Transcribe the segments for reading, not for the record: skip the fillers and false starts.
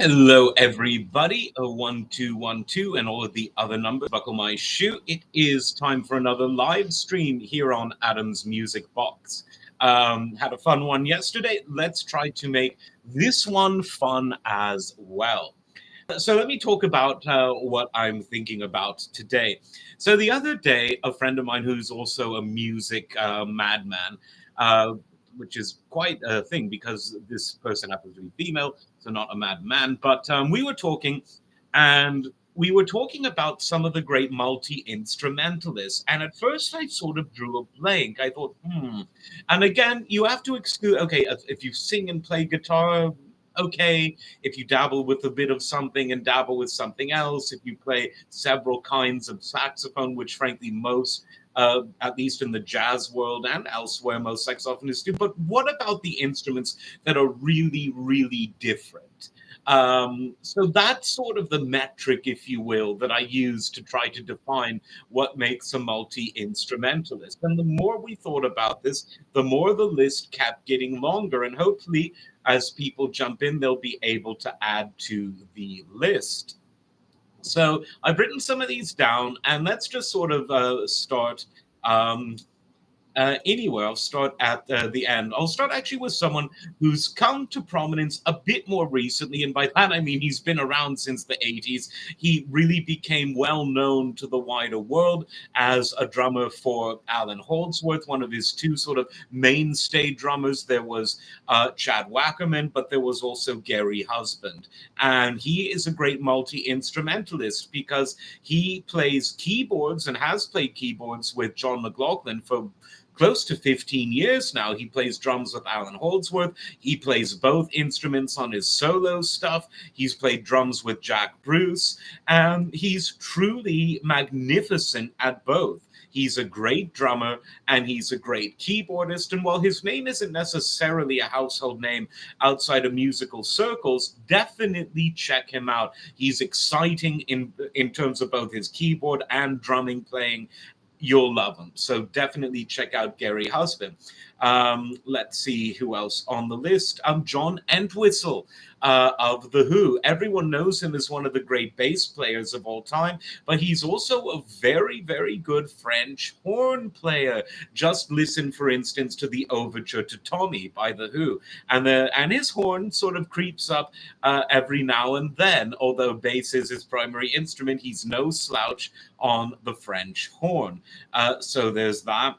Hello, everybody. 1212 and all of the other numbers. Buckle my shoe. It is time for another live stream here on Adam's Music Box. Had a fun one yesterday. Let's try to make this one fun as well. So let me talk about what I'm thinking about today. So the other day, a friend of mine who's also a music madman, uh, which is quite a thing because this person happens to be female, so not a madman. But we were talking, and we were talking about some of the great multi-instrumentalists. And at first, I sort of drew a blank. I thought, hmm. And again, you have to exclude. Okay, if you sing and play guitar, okay. If you dabble with a bit of something and dabble with something else, if you play several kinds of saxophone, which frankly most, at least in the jazz world and elsewhere, most saxophonists do. But what about the instruments that are really, really different? So that's sort of the metric, if you will, that I use to try to define what makes a multi instrumentalist. And the more we thought about this, the more the list kept getting longer. And hopefully, as people jump in, they'll be able to add to the list. So I've written some of these down, and let's just sort of start. Um, Anywhere. I'll start at the end. I'll start actually with someone who's come to prominence a bit more recently, and by that I mean he's been around since the 80s. He really became well known to the wider world as a drummer for Allan Holdsworth, one of his two sort of mainstay drummers. There was Chad Wackerman, but there was also Gary Husband. And he is a great multi instrumentalist because he plays keyboards and has played keyboards with John McLaughlin for close to 15 years now. He plays drums with Allan Holdsworth. He plays both instruments on his solo stuff. He's played drums with Jack Bruce, and he's truly magnificent at both. He's a great drummer and he's a great keyboardist. And while his name isn't necessarily a household name outside of musical circles, definitely check him out. He's exciting in terms of both his keyboard and drumming playing. You'll love him. So definitely check out Gary Husband. Let's see who else on the list. John Entwistle of The Who. Everyone knows him as one of the great bass players of all time, but he's also a very, very good French horn player. Just listen, for instance, to the Overture to Tommy by The Who. And his horn sort of creeps up every now and then. Although bass is his primary instrument, he's no slouch on the French horn. So there's that.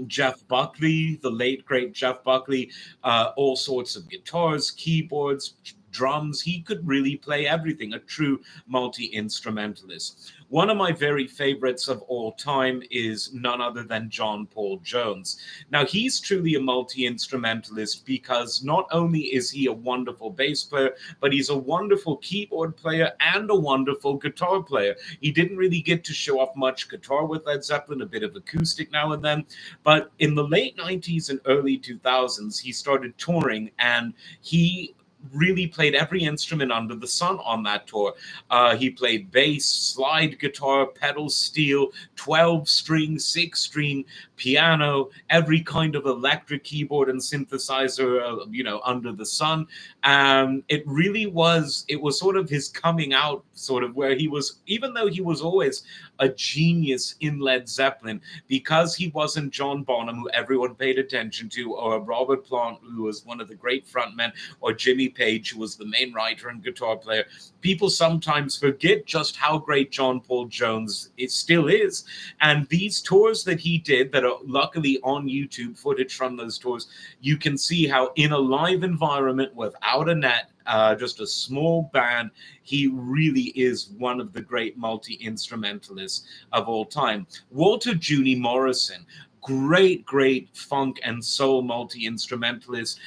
Jeff Buckley, the late great Jeff Buckley, all sorts of guitars, keyboards, drums. He could really play everything, a true multi instrumentalist. One of my very favorites of all time is none other than John Paul Jones. Now, he's truly a multi instrumentalist because not only is he a wonderful bass player, but he's a wonderful keyboard player and a wonderful guitar player. He didn't really get to show off much guitar with Led Zeppelin, a bit of acoustic now and then. But in the late 90s and early 2000s, he started touring and he really played every instrument under the sun on that tour. He played bass, slide guitar, pedal steel, 12 string, 6 string, piano, every kind of electric keyboard and synthesizer, under the sun. It was sort of his coming out, sort of where he was, even though he was always a genius in Led Zeppelin, because he wasn't John Bonham, who everyone paid attention to, or Robert Plant, who was one of the great frontmen, or Jimmy Page, who was the main writer and guitar player. People sometimes forget just how great John Paul Jones still is. And these tours that he did that are luckily on YouTube, footage from those tours, you can see how in a live environment without a net, just a small band, he really is one of the great multi-instrumentalists of all time. Walter Juni Morrison, great funk and soul multi-instrumentalist.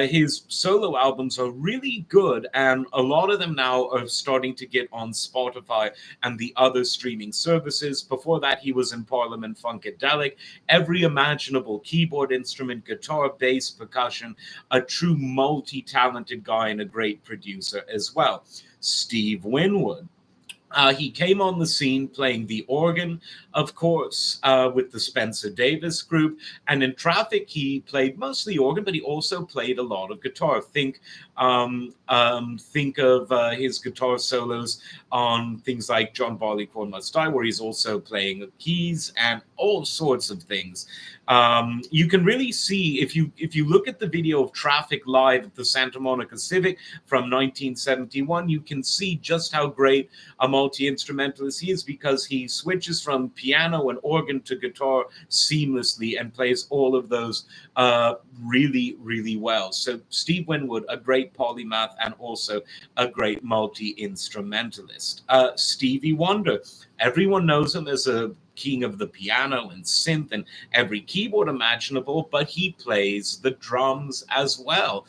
His solo albums are really good, and a lot of them now are starting to get on Spotify and the other streaming services. Before that, he was in Parliament Funkadelic. Every imaginable keyboard instrument, guitar, bass, percussion, a true multi-talented guy and a great producer as well. Steve Winwood. He came on the scene playing the organ, of course, with the Spencer Davis group. And in Traffic, he played mostly organ, but he also played a lot of guitar. Think of his guitar solos on things like John Barleycorn Must Die, where he's also playing keys and all sorts of things. You can really see if you look at the video of Traffic live at the Santa Monica Civic from 1971, you can see just how great a multi-instrumentalist he is, because he switches from piano and organ to guitar seamlessly and plays all of those really, really well. So Steve Winwood, a great polymath and also a great multi-instrumentalist. Stevie Wonder, everyone knows him as a king of the piano and synth and every keyboard imaginable, but he plays the drums as well,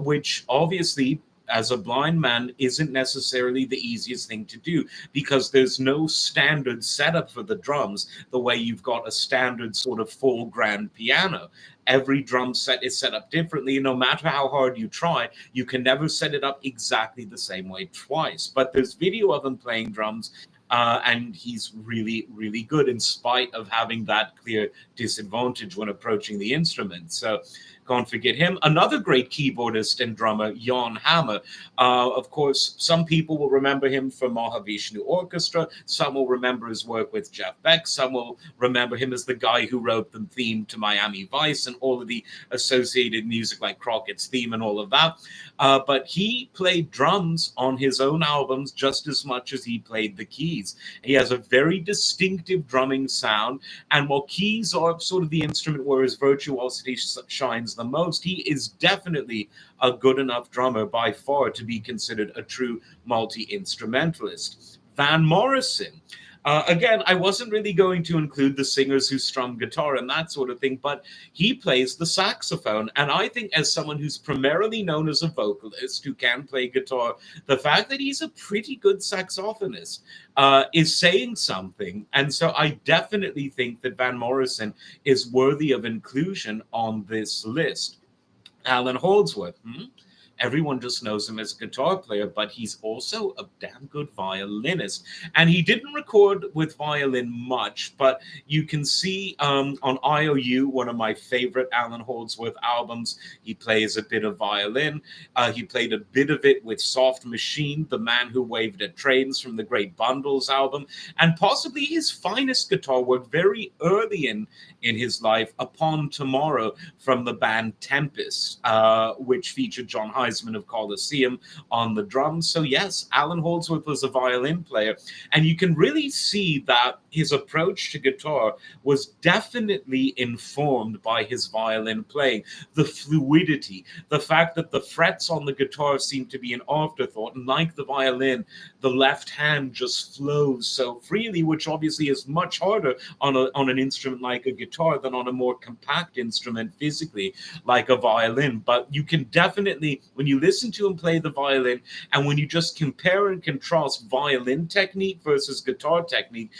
which obviously, as a blind man, isn't necessarily the easiest thing to do, because there's no standard setup for the drums the way you've got a standard sort of full grand piano. Every drum set is set up differently. No matter how hard you try, you can never set it up exactly the same way twice. But there's video of him playing drums, and he's really, really good in spite of having that clear disadvantage when approaching the instrument. So can't forget him. Another great keyboardist and drummer, Jan Hammer. Of course, some people will remember him from Mahavishnu Orchestra. Some will remember his work with Jeff Beck. Some will remember him as the guy who wrote the theme to Miami Vice and all of the associated music like Crockett's theme and all of that. But he played drums on his own albums just as much as he played the keys. He has a very distinctive drumming sound, and while keys are sort of the instrument where his virtuosity shines the most, he is definitely a good enough drummer by far to be considered a true multi-instrumentalist. Van Morrison. Again, I wasn't really going to include the singers who strum guitar and that sort of thing, but he plays the saxophone. And I think, as someone who's primarily known as a vocalist who can play guitar, the fact that he's a pretty good saxophonist is saying something. And so I definitely think that Van Morrison is worthy of inclusion on this list. Allan Holdsworth. Everyone just knows him as a guitar player, but he's also a damn good violinist. And he didn't record with violin much, but you can see on IOU, one of my favorite Allan Holdsworth albums, he plays a bit of violin. He played a bit of it with Soft Machine, The Man Who Waved at Trains from the Great Bundles album, and possibly his finest guitar work very early in his life, Upon Tomorrow from the band Tempest, which featured John Heisman of Colosseum on the drums. So yes, Allan Holdsworth was a violin player, and you can really see that his approach to guitar was definitely informed by his violin playing. The fluidity, the fact that the frets on the guitar seem to be an afterthought, and like the violin, the left hand just flows so freely, which obviously is much harder on an instrument like a guitar than on a more compact instrument physically like a violin. But you can definitely, when you listen to him play the violin, and when you just compare and contrast violin technique versus guitar technique,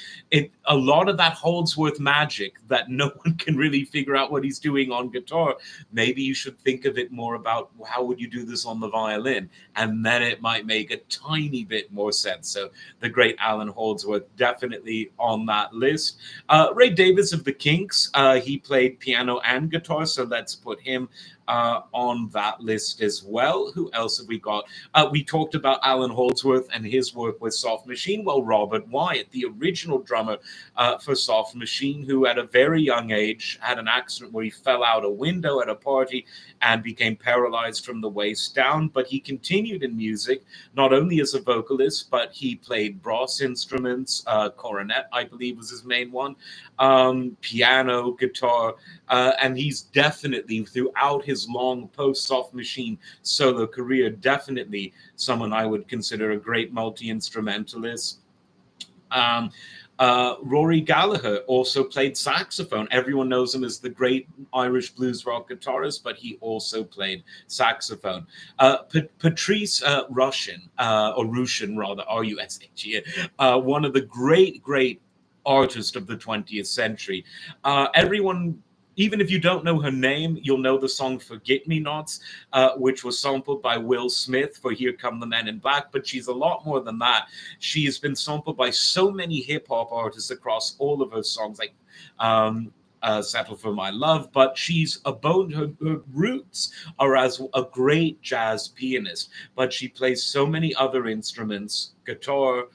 a lot of that Holdsworth magic that no one can really figure out what he's doing on guitar, maybe you should think of it more about how would you do this on the violin, and then it might make a tiny bit more sense. So the great Allan Holdsworth definitely on that list. Ray Davies of the Kinks, he played piano and guitar, so let's put him on that list as well. Who else have we got? We talked about Allan Holdsworth and his work with Soft Machine. Well, Robert Wyatt, the original drummer for Soft Machine, who at a very young age had an accident where he fell out a window at a party and became paralyzed from the waist down. But he continued in music, not only as a vocalist, but he played brass instruments, cornet, I believe was his main one, piano, guitar, and he's definitely, throughout his long post-Soft Machine solo career, definitely someone I would consider a great multi-instrumentalist. Rory Gallagher also played saxophone. Everyone knows him as the great Irish blues rock guitarist, but he also played saxophone. Patrice Rushen, or Rushen rather, R-U-S-H-E, one of the great artists of the 20th century. Everyone even if you don't know her name, you'll know the song Forget Me Nots, which was sampled by Will Smith for Here Come the Men in Black. But she's a lot more than that. She has been sampled by so many hip hop artists across all of her songs, like Settle for My Love. But she's her roots are as a great jazz pianist, but she plays so many other instruments, guitar,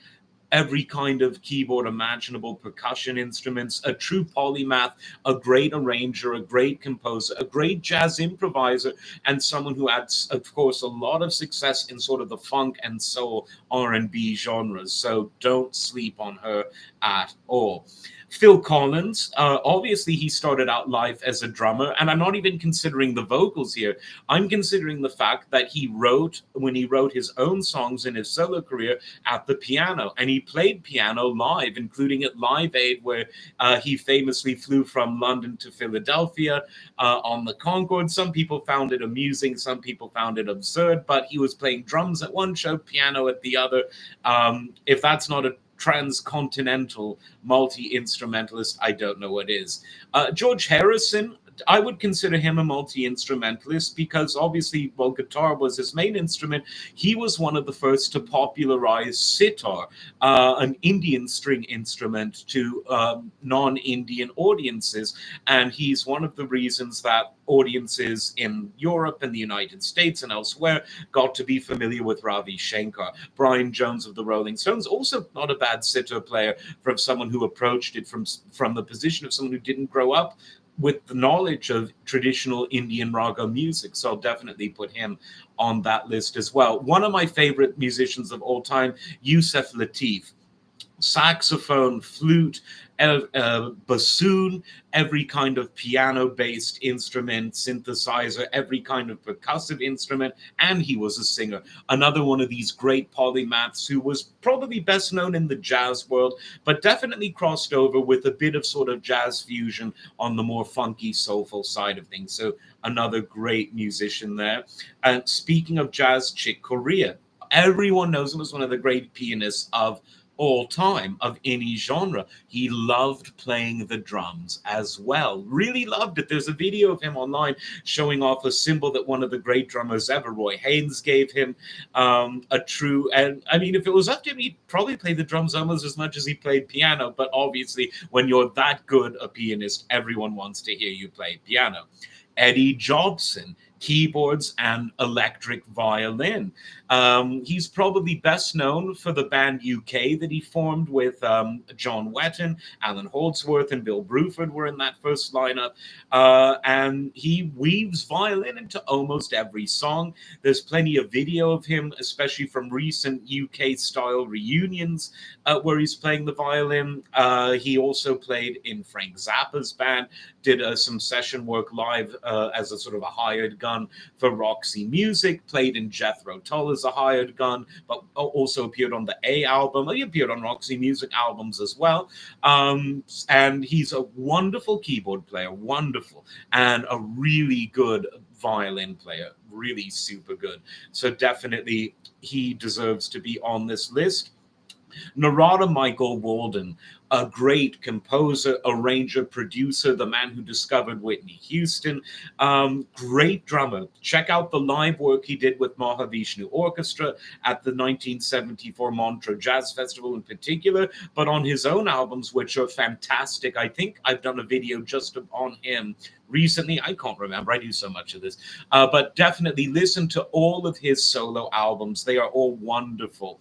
every kind of keyboard imaginable, percussion instruments, a true polymath, a great arranger, a great composer, a great jazz improviser, and someone who had, of course, a lot of success in sort of the funk and soul R&B genres. So don't sleep on her at all. Phil Collins, obviously he started out life as a drummer, and I'm not even considering the vocals here. I'm considering the fact that when he wrote his own songs in his solo career, at the piano, and he played piano live, including at Live Aid, where he famously flew from London to Philadelphia on the Concorde. Some people found it amusing, some people found it absurd, but he was playing drums at one show, piano at the other. If that's not a transcontinental multi-instrumentalist, I don't know what is. George Harrison, I would consider him a multi-instrumentalist because obviously, while guitar was his main instrument, he was one of the first to popularize sitar, an Indian string instrument, to non-Indian audiences. And he's one of the reasons that audiences in Europe and the United States and elsewhere got to be familiar with Ravi Shankar. Brian Jones of the Rolling Stones, also not a bad sitar player, from someone who approached it from the position of someone who didn't grow up with the knowledge of traditional Indian raga music. So I'll definitely put him on that list as well. One of my favorite musicians of all time, Yusef Lateef. Saxophone, flute, bassoon, every kind of piano-based instrument, synthesizer, every kind of percussive instrument, and he was a singer. Another one of these great polymaths who was probably best known in the jazz world, but definitely crossed over with a bit of sort of jazz fusion on the more funky, soulful side of things. So another great musician there. And speaking of jazz, Chick Corea. Everyone knows him as one of the great pianists of all time, of any genre. He loved playing the drums as well. Really loved it. There's a video of him online showing off a cymbal that one of the great drummers ever, Roy Haynes, gave him. And I mean, if it was up to him, he'd probably play the drums almost as much as he played piano. But obviously, when you're that good a pianist, everyone wants to hear you play piano. Eddie Jobson, keyboards and electric violin. He's probably best known for the band UK that he formed with John Wetton, Allan Holdsworth, and Bill Bruford were in that first lineup. And he weaves violin into almost every song. There's plenty of video of him, especially from recent UK-style reunions where he's playing the violin. He also played in Frank Zappa's band, did some session work live as a sort of a hired gun for Roxy Music, played in Jethro Tull as a hired gun, but also appeared on the A album. He appeared on Roxy Music albums as well. And he's a wonderful keyboard player, wonderful, and a really good violin player, really super good. So definitely he deserves to be on this list. Narada Michael Walden, a great composer, arranger, producer, the man who discovered Whitney Houston, great drummer. Check out the live work he did with Mahavishnu Orchestra at the 1974 Montreux Jazz Festival in particular, but on his own albums, which are fantastic. I think I've done a video just on him recently. I can't remember. I do so much of this. But definitely listen to all of his solo albums. They are all wonderful.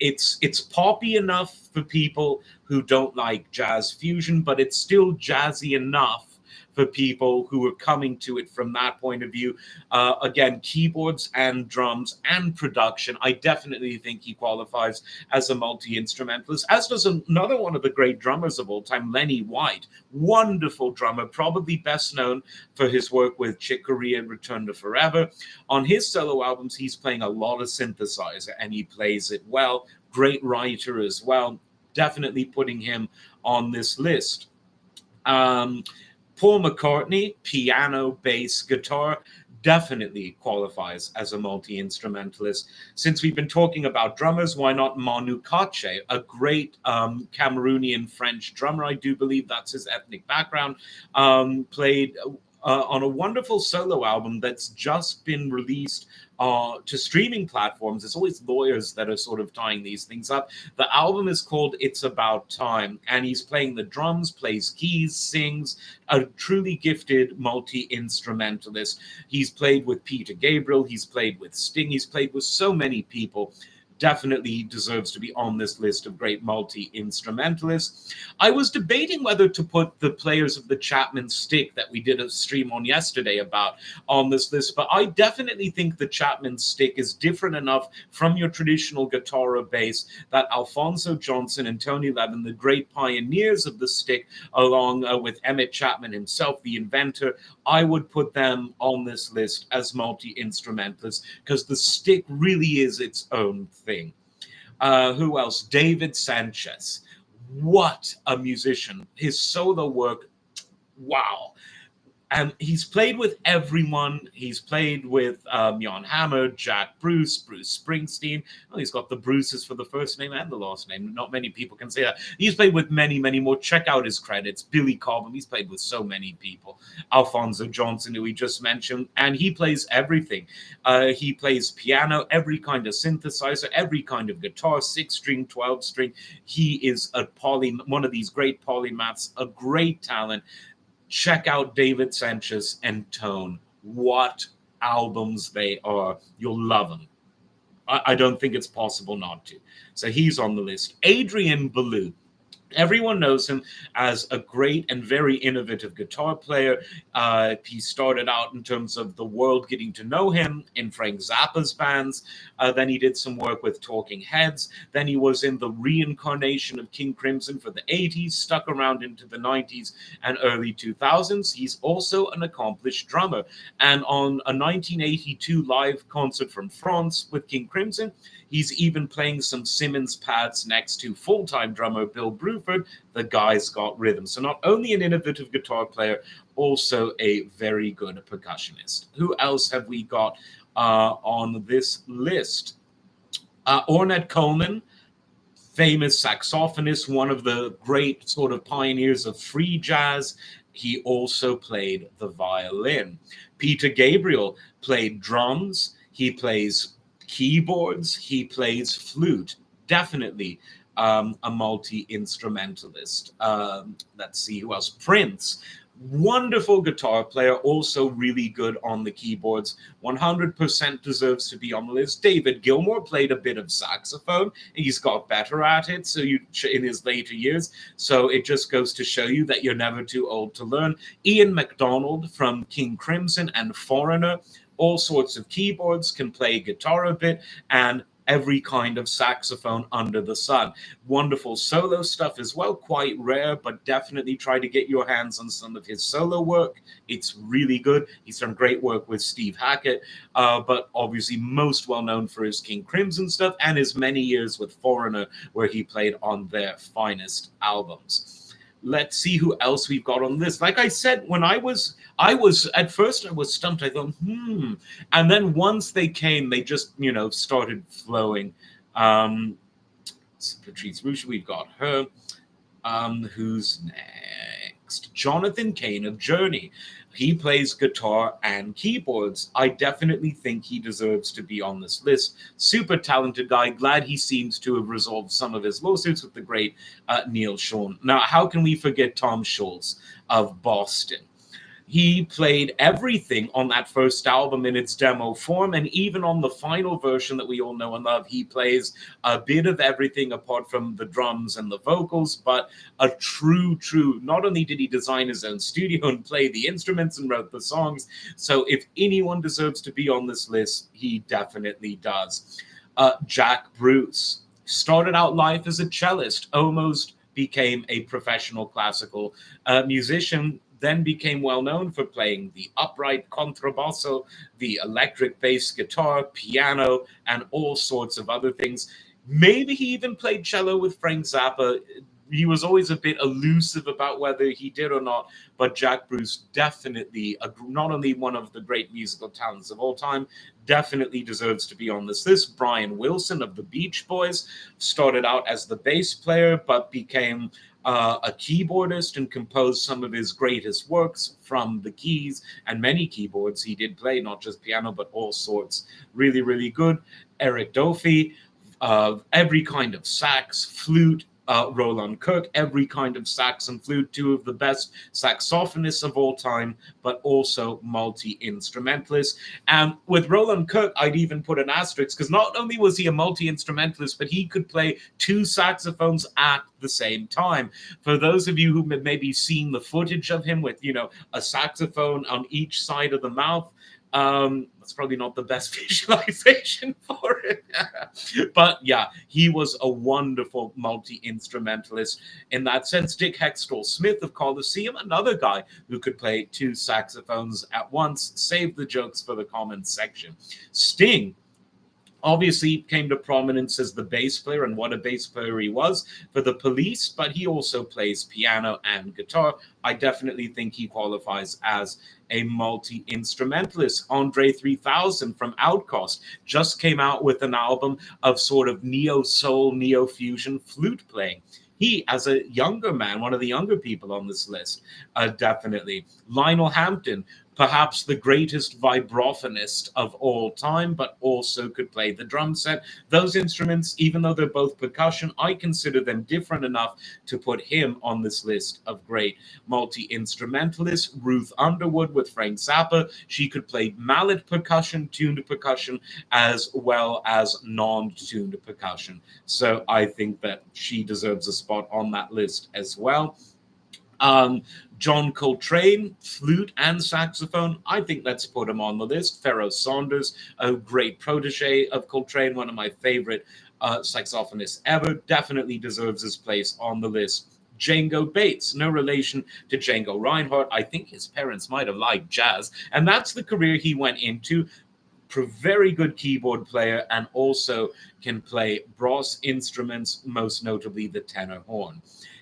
It's poppy enough for people who don't like jazz fusion, but it's still jazzy enough for people who are coming to it from that point of view. Again, keyboards and drums and production. I definitely think he qualifies as a multi-instrumentalist, as does another one of the great drummers of all time, Lenny White. Wonderful drummer, probably best known for his work with Chick Corea and Return to Forever. On his solo albums, he's playing a lot of synthesizer, and he plays it well. Great writer as well. Definitely putting him on this list. Paul McCartney, piano, bass, guitar, definitely qualifies as a multi-instrumentalist. Since we've been talking about drummers, why not Manu Katché, a great Cameroonian French drummer? I do believe that's his ethnic background. Played on a wonderful solo album that's just been released to streaming platforms. It's always lawyers that are sort of tying these things up. The album is called It's About Time, and he's playing the drums, plays keys, sings, a truly gifted multi-instrumentalist. He's played with Peter Gabriel, he's played with Sting, he's played with so many people. Definitely deserves to be on this list of great multi-instrumentalists. I was debating whether to put the players of the Chapman Stick that we did a stream on yesterday about on this list, but I definitely think the Chapman Stick is different enough from your traditional guitar or bass that Alphonso Johnson and Tony Levin, the great pioneers of the stick, along with Emmett Chapman himself, the inventor, I would put them on this list as multi-instrumentalists because the stick really is its own thing. Who else? David Sanchez. What a musician. His solo work, wow. And he's played with everyone. He's played with Jan Hammer, Jack Bruce, Bruce Springsteen. Oh, he's got the Bruces for the first name and the last name. Not many people can say that. He's played with many, many more. Check out his credits. Billy Cobham. He's played with so many people. Alphonso Johnson, who we just mentioned. And he plays everything. He plays piano, every kind of synthesizer, every kind of guitar, 6-string, 12-string. He is one of these great polymaths, a great talent. Check out David Sanchez and Tone. What albums they are. You'll love them. I don't think it's possible not to. So he's on the list. Adrian Belew. Everyone knows him as a great and very innovative guitar player. He started out in terms of the world getting to know him in Frank Zappa's bands. Then he did some work with Talking Heads. Then he was in the reincarnation of King Crimson for the 80s, stuck around into the 90s and early 2000s. He's also an accomplished drummer. And on a 1982 live concert from France with King Crimson, he's even playing some Simmons pads next to full-time drummer Bill Bruford. The guy's got rhythm. So not only an innovative guitar player, also a very good percussionist. Who else have we got on this list? Ornette Coleman, famous saxophonist, one of the great sort of pioneers of free jazz. He also played the violin. Peter Gabriel played drums. He plays keyboards, he plays flute. Definitely a multi-instrumentalist. Let's see who else. Prince, wonderful guitar player, also really good on the keyboards. 100% deserves to be on the list. David Gilmour played a bit of saxophone. He's got better at it in his later years. So it just goes to show you that you're never too old to learn. Ian MacDonald from King Crimson and Foreigner, all sorts of keyboards, can play guitar a bit, and every kind of saxophone under the sun. Wonderful solo stuff as well, quite rare, but definitely try to get your hands on some of his solo work. It's really good. He's done great work with Steve Hackett, but obviously most well known for his King Crimson stuff and his many years with Foreigner, where he played on their finest albums. Let's see who else we've got on this. Like I said, when I was at first I was stumped. I thought, and then once they came, they just started flowing. Patrice Rouge, we've got her. Who's next? Jonathan Cain of Journey. He plays guitar and keyboards. I definitely think he deserves to be on this list. Super talented guy. Glad he seems to have resolved some of his lawsuits with the great Neil Schon. Now, how can we forget Tom Scholz of Boston? He played everything on that first album in its demo form, and even on the final version that we all know and love, he plays a bit of everything apart from the drums and the vocals, but a true, not only did he design his own studio and play the instruments and wrote the songs, so if anyone deserves to be on this list, he definitely does. Jack Bruce started out life as a cellist, almost became a professional classical musician, then became well known for playing the upright contrabasso, the electric bass guitar, piano, and all sorts of other things. Maybe he even played cello with Frank Zappa. he was always a bit elusive about whether he did or not. But Jack Bruce definitely, not only one of the great musical talents of all time, definitely deserves to be on this list. Brian Wilson of the Beach Boys started out as the bass player, but became a keyboardist and composed some of his greatest works from the keys and many keyboards. He did play not just piano, but all sorts. Really, really good. Eric Dolphy, every kind of sax, flute, Roland Kirk, every kind of sax and flute, two of the best saxophonists of all time, but also multi-instrumentalists. And with Roland Kirk, I'd even put an asterisk, because not only was he a multi-instrumentalist, but he could play two saxophones at the same time. For those of you who have maybe seen the footage of him with, a saxophone on each side of the mouth, that's probably not the best visualization for it. But yeah, he was a wonderful multi-instrumentalist in that sense. Dick Hextall Smith of Colosseum, another guy who could play two saxophones at once. Save the jokes for the comments section. Sting obviously came to prominence as the bass player, and what a bass player he was for the Police, but he also plays piano and guitar. I definitely think he qualifies as a multi-instrumentalist. Andre 3000 from Outkast just came out with an album of sort of neo-soul, neo-fusion flute playing. He, as a younger man, one of the younger people on this list, definitely. Lionel Hampton, perhaps the greatest vibraphonist of all time, but also could play the drum set. Those instruments, even though they're both percussion, I consider them different enough to put him on this list of great multi-instrumentalists. Ruth Underwood with Frank Zappa. She could play mallet percussion, tuned percussion, as well as non-tuned percussion. So I think that she deserves a spot on that list as well. John Coltrane, flute and saxophone. I think let's put him on the list. Pharoah Saunders, a great protege of Coltrane, one of my favorite saxophonists ever, definitely deserves his place on the list. Django Bates, no relation to Django Reinhardt. I think his parents might have liked jazz, and that's the career he went into. Very good keyboard player, and also can play brass instruments, most notably the tenor horn.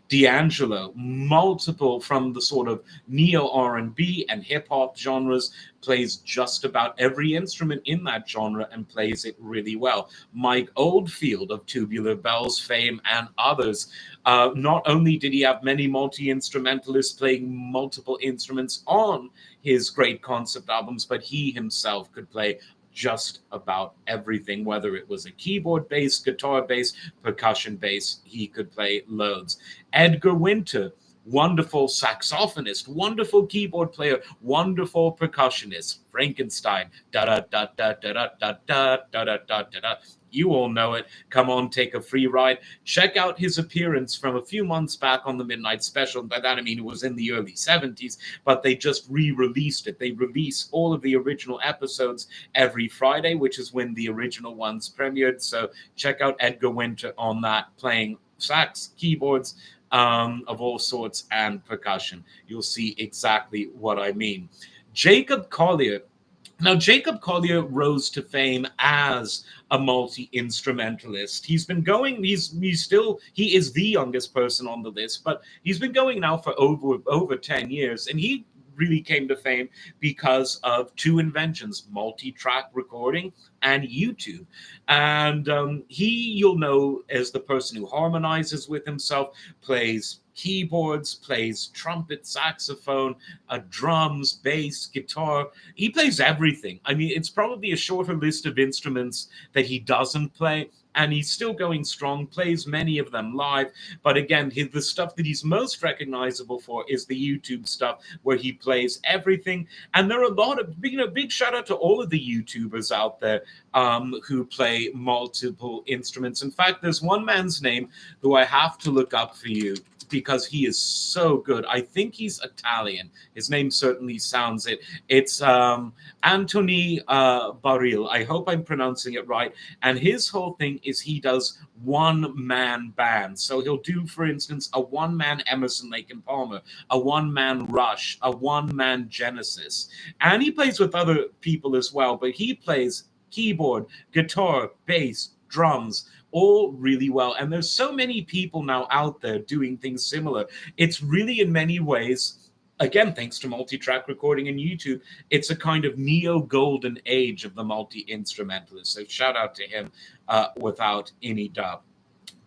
D'Angelo, multiple from the sort of neo R&B and hip hop genres, plays just about every instrument in that genre and plays it really well. Mike Oldfield of Tubular Bells fame and others. Not only did he have many multi-instrumentalists playing multiple instruments on his great concept albums, but he himself could play just about everything, whether it was a keyboard bass, guitar bass, percussion bass, he could play loads. Edgar Winter, wonderful saxophonist, wonderful keyboard player, wonderful percussionist. Frankenstein, da da da da da da da da da da da da. You all know it. Come on, take a free ride. Check out his appearance from a few months back on the Midnight Special. By that I mean it was in the early 70s, but they just re-released it. They release all of the original episodes every Friday, which is when the original ones premiered. So check out Edgar Winter on that, playing sax, keyboards, of all sorts, and percussion. You'll see exactly what I mean. Jacob Collier. Now, Jacob Collier rose to fame as a multi-instrumentalist. He's been going, he is the youngest person on the list, but he's been going now for over 10 years, and he really came to fame because of two inventions: multi-track recording and YouTube. And you'll know as the person who harmonizes with himself, plays keyboards, plays trumpet, saxophone, drums, bass, guitar. He plays everything. I mean, it's probably a shorter list of instruments that he doesn't play, and he's still going strong, plays many of them live. But again, the stuff that he's most recognizable for is the YouTube stuff, where he plays everything. And there are a lot of, big shout out to all of the YouTubers out there who play multiple instruments. In fact, there's one man's name who I have to look up for you, because he is so good. I think he's Italian. His name certainly sounds it. It's Anthony Baril. I hope I'm pronouncing it right. And his whole thing is he does one-man bands. So he'll do, for instance, a one-man Emerson, Lake and Palmer, a one-man Rush, a one-man Genesis. And he plays with other people as well, but he plays keyboard, guitar, bass, drums, all really well. And there's so many people now out there doing things similar. It's really, in many ways, again, thanks to multi-track recording and YouTube, it's a kind of neo-golden age of the multi-instrumentalist. So shout out to him without any doubt.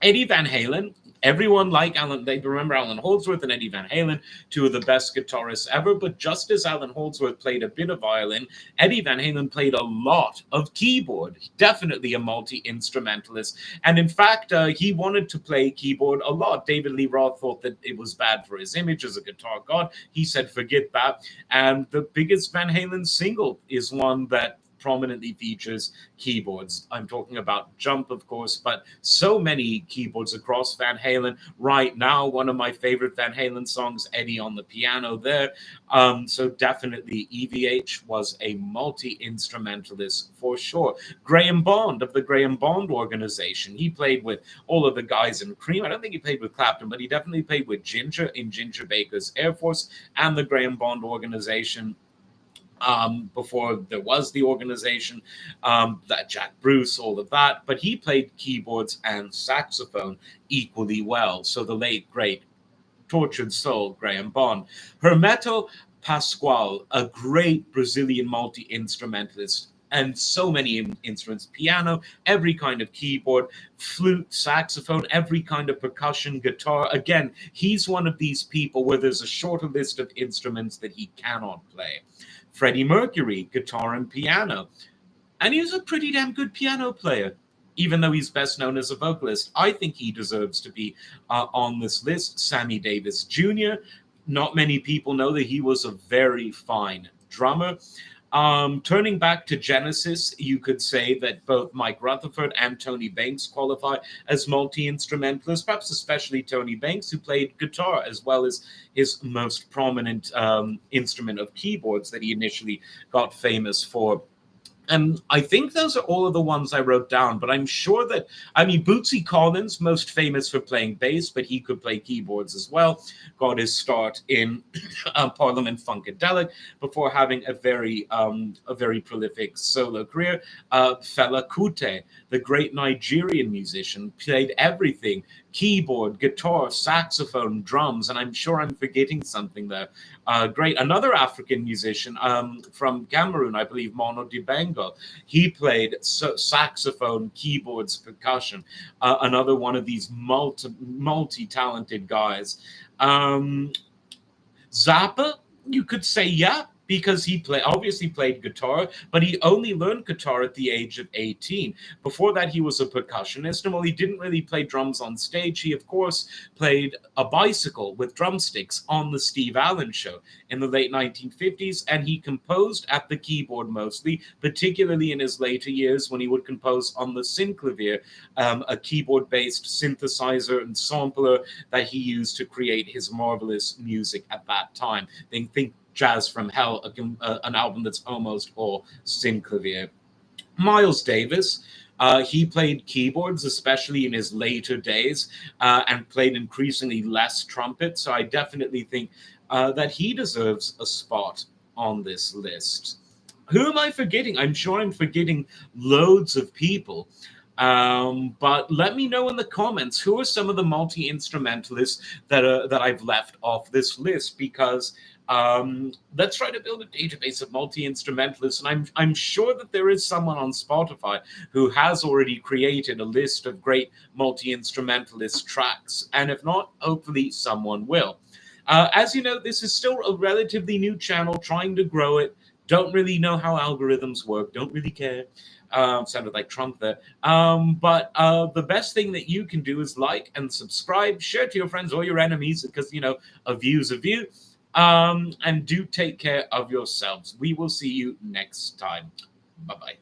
Eddie Van Halen, everyone like Allan, they remember Allan Holdsworth and Eddie Van Halen, two of the best guitarists ever. But just as Allan Holdsworth played a bit of violin, Eddie Van Halen played a lot of keyboard. Definitely a multi-instrumentalist. And in fact, he wanted to play keyboard a lot. David Lee Roth thought that it was bad for his image as a guitar god. He said, forget that. And the biggest Van Halen single is one that prominently features keyboards. I'm talking about Jump, of course, but so many keyboards across Van Halen. Right now, one of my favorite Van Halen songs, Eddie on the piano there. So definitely EVH was a multi-instrumentalist for sure. Graham Bond of the Graham Bond organization. He played with all of the guys in Cream. I don't think he played with Clapton, but he definitely played with Ginger in Ginger Baker's Air Force and the Graham Bond organization. Before there was the organization, that Jack Bruce, all of that, but he played keyboards and saxophone equally well. So the late, great, tortured soul, Graham Bond. Hermeto Pascoal, a great Brazilian multi-instrumentalist, and so many instruments, piano, every kind of keyboard, flute, saxophone, every kind of percussion, guitar. Again, he's one of these people where there's a shorter list of instruments that he cannot play. Freddie Mercury, guitar and piano. And he was a pretty damn good piano player, even though he's best known as a vocalist. I think he deserves to be on this list. Sammy Davis Jr., not many people know that he was a very fine drummer. Turning back to Genesis, you could say that both Mike Rutherford and Tony Banks qualify as multi-instrumentalists, perhaps especially Tony Banks, who played guitar as well as his most prominent instrument of keyboards that he initially got famous for. And I think those are all of the ones I wrote down, but I'm sure that, Bootsy Collins, most famous for playing bass, but he could play keyboards as well, got his start in Parliament Funkadelic before having a very prolific solo career. Fela Kuti, the great Nigerian musician, played everything: keyboard, guitar, saxophone, drums, and I'm sure I'm forgetting something there. Great. Another African musician from Cameroon, I believe, Mono Dibango. He played saxophone, keyboards, percussion. Another one of these multi-talented guys. Zappa, you could say, yeah, because he obviously played guitar, but he only learned guitar at the age of 18. Before that, he was a percussionist, and while he didn't really play drums on stage, he, of course, played a bicycle with drumsticks on the Steve Allen Show in the late 1950s, and he composed at the keyboard mostly, particularly in his later years when he would compose on the synclavier, a keyboard-based synthesizer and sampler that he used to create his marvelous music at that time. Think Jazz from Hell, an album that's almost all synclavier. Miles Davis, he played keyboards, especially in his later days, and played increasingly less trumpet. So I definitely think that he deserves a spot on this list. Who am I forgetting? I'm sure I'm forgetting loads of people. But let me know in the comments who are some of the multi-instrumentalists that I've left off this list, because let's try to build a database of multi-instrumentalists, and I'm sure that there is someone on Spotify who has already created a list of great multi-instrumentalist tracks, and if not, hopefully someone will. As you know, this is still a relatively new channel, trying to grow it. Don't really know how algorithms work, don't really care. Sounded like Trump there. But the best thing that you can do is like and subscribe, share to your friends or your enemies, because, a view's a view. And do take care of yourselves. We will see you next time. Bye-bye.